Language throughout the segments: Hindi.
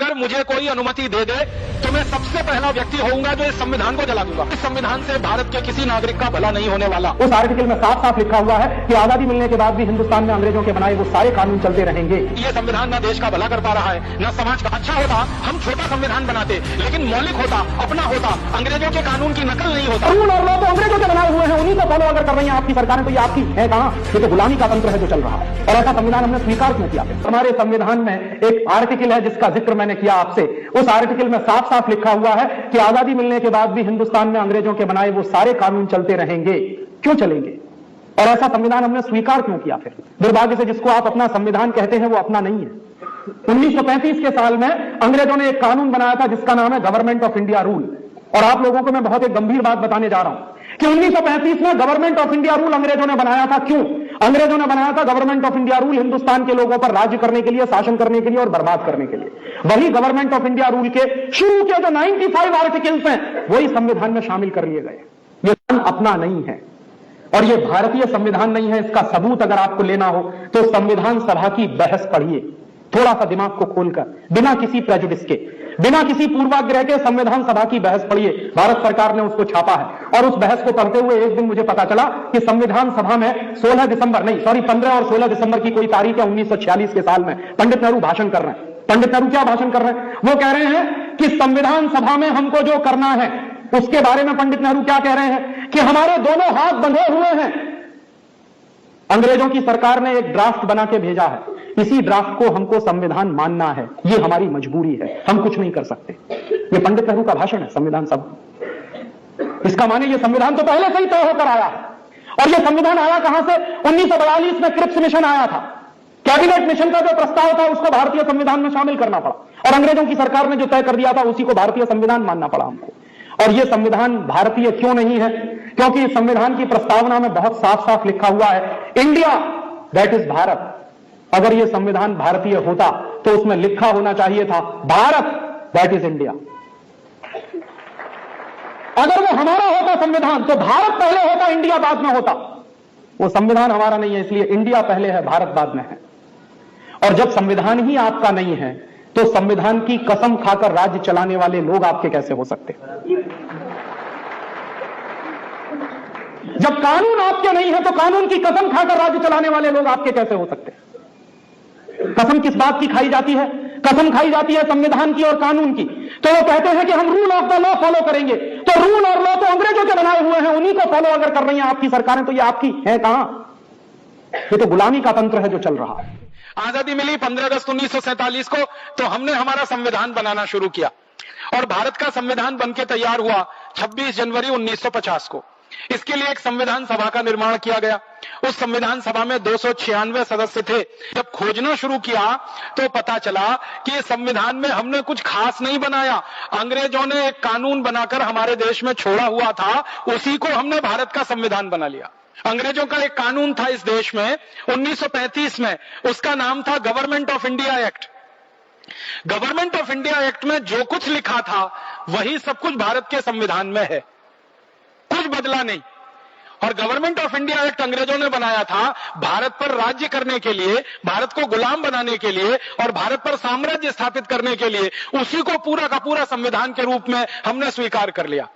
अगर मुझे कोई अनुमति दे दे तो मैं सबसे पहला व्यक्ति होऊंगा जो इस संविधान को जला दूंगा। इस संविधान से भारत के किसी नागरिक का भला नहीं होने वाला। उस आर्टिकल में साफ साफ लिखा हुआ है कि आजादी मिलने के बाद भी हिंदुस्तान में अंग्रेजों के बनाए वो सारे कानून चलते रहेंगे। ये संविधान न देश का भला कर पा रहा है न समाज का। अच्छा होता हम छोटा संविधान बनाते, लेकिन मौलिक होता, अपना होता, अंग्रेजों के कानून की नकल नहीं होता। रूल और लॉ तो अंग्रेजों के बनाए हुए हैं, उन्हीं को फॉलो अगर कर रही है आपकी सरकारें, तो ये आपकी है कहां? ये तो गुलामी का तंत्र है जो चल रहा है। और ऐसा संविधान हमने स्वीकार क्यों किया? हमारे संविधान में एक आर्टिकल है जिसका जिक्र मैंने किया आपसे। उस आर्टिकल में साफ साफ लिखा हुआ है कि आजादी मिलने के बाद भी हिंदुस्तान में अंग्रेजों के बनाए वो सारे कानून चलते रहेंगे। क्यों चलेंगे? और ऐसा संविधान हमने स्वीकार क्यों किया? फिर दुर्भाग्य से जिसको आप अपना संविधान कहते हैं वो अपना नहीं है। 1935 के साल में अंग्रेजों ने एक कानून बनाया था जिसका नाम है गवर्नमेंट ऑफ इंडिया रूल। और आप लोगों को मैं बहुत एक गंभीर बात बताने जा रहा हूं कि 1935 में गवर्नमेंट ऑफ इंडिया रूल अंग्रेजों ने बनाया था। क्यों अंग्रेजों ने बनाया था government of India rule? Hindustan के लोगों पर राज्य करने के लिए, शासन करने के लिए और बर्बाद करने के लिए। वही गवर्नमेंट ऑफ इंडिया रूल के शुरू के जो 95 आर्टिकल्स हैं वही संविधान में शामिल कर लिए गए। ये अपना नहीं है और ये भारतीय संविधान नहीं है। इसका सबूत अगर आपको लेना हो तो संविधान सभा की बहस पढ़िए, थोड़ा सा दिमाग को खोलकर, बिना किसी प्रेजुडिस के, बिना किसी पूर्वाग्रह के संविधान सभा की बहस पढ़िए। भारत सरकार ने उसको छापा है और उस बहस को पढ़ते हुए एक दिन मुझे पता चला कि संविधान सभा में 15 और 16 दिसंबर की कोई तारीख है 1946 के साल में पंडित नेहरू भाषण कर रहे हैं। पंडित नेहरू क्या भाषण कर रहे हैं? वो कह रहे हैं कि संविधान सभा में हमको जो करना है उसके बारे में पंडित नेहरू क्या कह रहे हैं कि हमारे दोनों हाथ बंधे हुए हैं। अंग्रेजों की सरकार ने एक ड्राफ्ट बना के भेजा है, इसी ड्राफ्ट को हमको संविधान मानना है, ये हमारी मजबूरी है, हम कुछ नहीं कर सकते। ये पंडित नेहरू का भाषण है संविधान सभा। इसका माने ये संविधान तो पहले से ही तय होकर आया है। और ये संविधान आया कहां से? 1942 में क्रिप्स मिशन आया था। कैबिनेट मिशन का जो प्रस्ताव था उसको भारतीय संविधान में शामिल करना पड़ा और अंग्रेजों की सरकार ने जो तय कर दिया था उसी को भारतीय संविधान मानना पड़ा हमको। और यह संविधान भारतीय क्यों नहीं है? क्योंकि इस संविधान की प्रस्तावना में बहुत साफ साफ लिखा हुआ है इंडिया दैट इज भारत। अगर यह संविधान भारतीय होता तो उसमें लिखा होना चाहिए था भारत दैट इज इंडिया। अगर वो हमारा होता संविधान तो भारत पहले होता, इंडिया बाद में होता। वो संविधान हमारा नहीं है, इसलिए इंडिया पहले है, भारत बाद में है। और जब संविधान ही आपका नहीं है तो संविधान की कसम खाकर राज्य चलाने वाले लोग आपके कैसे हो सकते? जब कानून आपके नहीं है तो कानून की कसम खाकर राज्य चलाने वाले लोग आपके कैसे हो सकते? कसम किस बात की खाई जाती है? कसम खाई जाती है संविधान की और कानून की। तो वो कहते हैं कि हम rule of the law follow करेंगे। तो रूल और लॉ तो अंग्रेजों के बनाए हुए हैं, उन्हीं को फॉलो अगर कर रही हैं आपकी सरकारें, तो ये आपकी है कहां? ये तो गुलामी का तंत्र है जो चल रहा है। आजादी मिली 15 अगस्त 1947 को, तो हमने हमारा संविधान बनाना शुरू किया और भारत का संविधान बनके तैयार हुआ 26 जनवरी 1950 को। इसके लिए एक संविधान सभा का निर्माण किया गया। उस संविधान सभा में 296 सदस्य थे। जब खोजना शुरू किया तो पता चला कि इस संविधान में हमने कुछ खास नहीं बनाया। अंग्रेजों ने एक कानून बनाकर हमारे देश में छोड़ा हुआ था, उसी को हमने भारत का संविधान बना लिया। अंग्रेजों का एक कानून था इस देश में 1935 में, उसका नाम था government of India act. Government of India act में जो कुछ लिखा था वही सब कुछ भारत के संविधान में है, कुछ बदला नहीं। और गवर्नमेंट ऑफ इंडिया एक्ट अंग्रेजों ने बनाया था भारत पर राज्य करने के लिए, भारत को गुलाम बनाने के लिए और भारत पर साम्राज्य स्थापित करने के लिए। उसी को पूरा का पूरा संविधान के रूप में हमने स्वीकार कर लिया।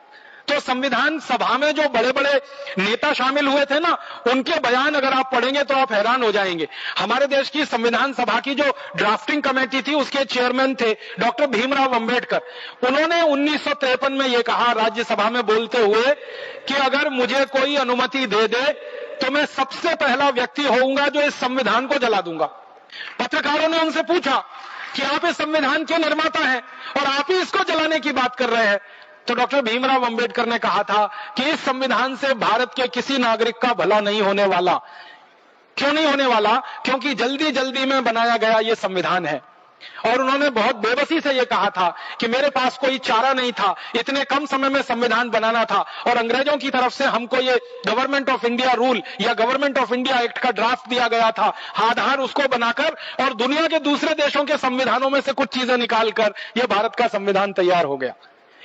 तो संविधान सभा में जो बड़े बड़े नेता शामिल हुए थे ना, उनके बयान अगर आप पढ़ेंगे तो आप हैरान हो जाएंगे। हमारे देश की संविधान सभा की जो ड्राफ्टिंग कमेटी थी उसके चेयरमैन थे डॉक्टर भीमराव अंबेडकर। उन्होंने 1953 में यह कहा राज्यसभा में बोलते हुए कि अगर मुझे कोई अनुमति दे दे तो मैं सबसे पहला व्यक्ति होऊंगा जो इस संविधान को जला दूंगा। पत्रकारों ने उनसे पूछा कि आप इस संविधान के निर्माता हैं और आप ही इसको जलाने की बात कर रहे हैं। तो डॉक्टर भीमराव अंबेडकर ने कहा था कि इस संविधान से भारत के किसी नागरिक का भला नहीं होने वाला। क्यों नहीं होने वाला? क्योंकि जल्दी जल्दी में बनाया गया ये संविधान है। और उन्होंने बहुत बेबसी से यह कहा था कि मेरे पास कोई चारा नहीं था, इतने कम समय में संविधान बनाना था और अंग्रेजों की तरफ से हमको ये गवर्नमेंट ऑफ इंडिया रूल या गवर्नमेंट ऑफ इंडिया एक्ट का ड्राफ्ट दिया गया था। आधार उसको बनाकर और दुनिया के दूसरे देशों के संविधानों में से कुछ चीजें निकालकर यह भारत का संविधान तैयार हो गया।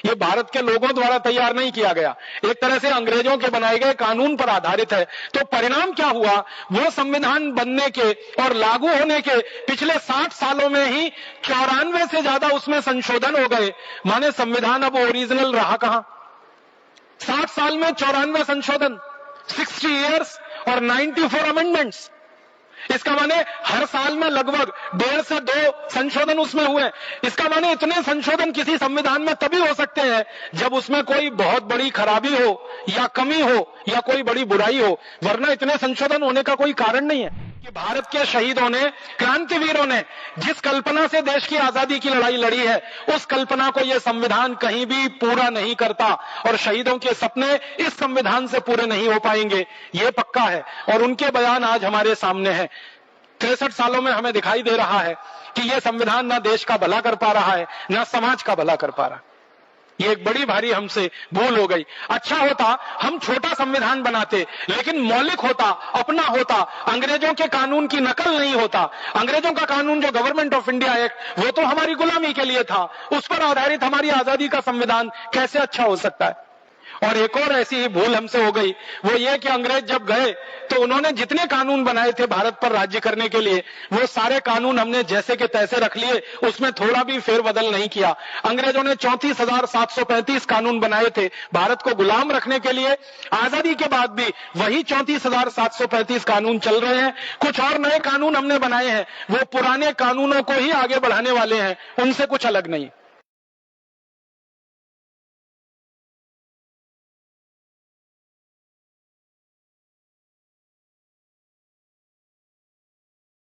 ये भारत के लोगों द्वारा तैयार नहीं किया गया, एक तरह से अंग्रेजों के बनाए गए कानून पर आधारित है। तो परिणाम क्या हुआ, वो संविधान बनने के और लागू होने के पिछले 60 सालों में ही 94 से ज्यादा उसमें संशोधन हो गए। माने संविधान अब ओरिजिनल रहा कहां? 60 साल में 94 संशोधन, 60 इयर्स और 94 अमेंडमेंट्स। इसका माने हर साल में लगभग 1.5 से 2 संशोधन उसमें हुए। इसका माने इतने संशोधन किसी संविधान में तभी हो सकते हैं जब उसमें कोई बहुत बड़ी खराबी हो या कमी हो या कोई बड़ी बुराई हो, वरना इतने संशोधन होने का कोई कारण नहीं है। कि भारत के शहीदों ने, क्रांतिवीरों ने जिस कल्पना से देश की आजादी की लड़ाई लड़ी है, उस कल्पना को यह संविधान कहीं भी पूरा नहीं करता और शहीदों के सपने इस संविधान से पूरे नहीं हो पाएंगे, यह पक्का है। और उनके बयान आज हमारे सामने हैं। 63 सालों में हमें दिखाई दे रहा है कि यह संविधान ना देश का भला कर पा रहा है, ना समाज का भला कर पा रहा है। ये एक बड़ी भारी हमसे भूल हो गई। अच्छा होता हम छोटा संविधान बनाते, लेकिन मौलिक होता, अपना होता, अंग्रेजों के कानून की नकल नहीं होता। अंग्रेजों का कानून जो गवर्नमेंट ऑफ इंडिया एक्ट, वो तो हमारी गुलामी के लिए था, उस पर आधारित हमारी आजादी का संविधान कैसे अच्छा हो सकता है। और एक और ऐसी ही भूल हमसे हो गई, वो ये कि अंग्रेज जब गए तो उन्होंने जितने कानून बनाए थे भारत पर राज्य करने के लिए, वो सारे कानून हमने जैसे के तैसे रख लिए, उसमें थोड़ा भी फेरबदल नहीं किया। अंग्रेजों ने 34,735 कानून बनाए थे भारत को गुलाम रखने के लिए। आजादी के बाद भी वही 34,735 कानून चल रहे हैं। कुछ और नए कानून हमने बनाए हैं, वो पुराने कानूनों को ही आगे बढ़ाने वाले हैं, उनसे कुछ अलग नहीं।